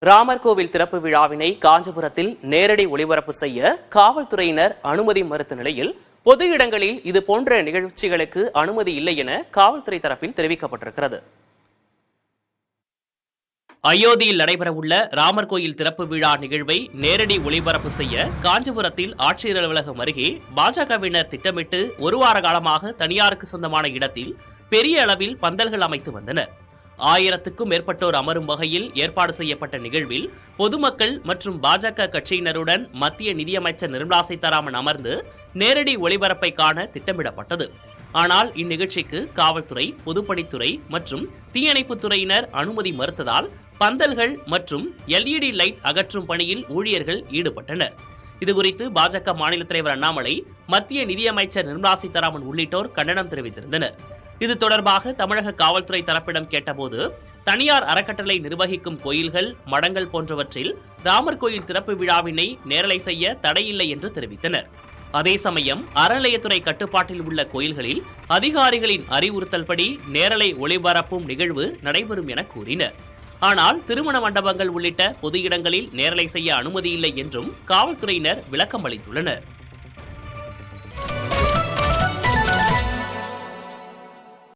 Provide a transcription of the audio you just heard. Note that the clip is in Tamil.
ராமர் கோவில் திறப்பு விழாவினை காஞ்சிபுரத்தில் நேரடி ஒளிபரப்பு செய்ய காவல்துறையினர் அனுமதி மறுத்த நிலையில் பொது இடங்களில் இதுபோன்ற நிகழ்ச்சிகளுக்கு அனுமதி இல்லை என காவல்துறை தரப்பில் தெரிவிக்கப்பட்டிருக்கிறது. அயோத்தியில் நடைபெறவுள்ள ராமர் கோயில் திறப்பு விழா நிகழ்வை நேரடி ஒளிபரப்பு செய்ய காஞ்சிபுரத்தில் ஆட்சியர் அலுவலகம் அருகே பாஜகவினர் திட்டமிட்டு ஒரு வார காலமாக தனியாருக்கு சொந்தமான இடத்தில் பெரிய அளவில் பந்தல்கள் அமைத்து வந்தனர். 1000க்கும் மேற்பட்டோர் அமரும் வகையில் ஏற்பாடு செய்யப்பட்ட நிகழ்வில் பொதுமக்கள் மற்றும் பாஜக கட்சியினருடன் மத்திய நிதியமைச்சர் நிர்மலா சீதாராமன் அமர்ந்து நேரடி ஒளிபரப்பை காண திட்டமிடப்பட்டது. ஆனால் இந்நிகழ்ச்சிக்கு காவல்துறை, பொதுப்பணித்துறை மற்றும் தீயணைப்புத்துறையினர் அனுமதி மறுத்ததால் பந்தல்கள் மற்றும் LED லைட் அகற்றும் பணியில் ஊழியர்கள் ஈடுபட்டனர். இதுகுறித்து பாஜக மாநில தலைவர் அண்ணாமலை, மத்திய நிதியமைச்சர் நிர்மலா சீதாராமன் உள்ளிட்டோர் கண்டனம் தெரிவித்திருந்தனர். இது தொடர்பாக தமிழக காவல்துறை தரப்பிடம் கேட்டபோது, தனியார் அறக்கட்டளை நிர்வகிக்கும் கோயில்கள், மடங்கள் போன்றவற்றில் ராமர் கோயில் திறப்பு விழாவினை நேரலை செய்ய தடையில்லை என்று தெரிவித்தனர். அதே சமயம் அறநிலையத்துறை கட்டுப்பாட்டில் உள்ள கோயில்களில் அதிகாரிகளின் அறிவுறுத்தல்படி நேரலை ஒளிபரப்பும் நிகழ்வு நடைபெறும் என கூறினர். ஆனால் திருமண மண்டபங்கள் உள்ளிட்ட பொது இடங்களில் நேரலை செய்ய அனுமதி இல்லை என்றும் காவல்துறையினர் விளக்கம் அளித்துள்ளனர்.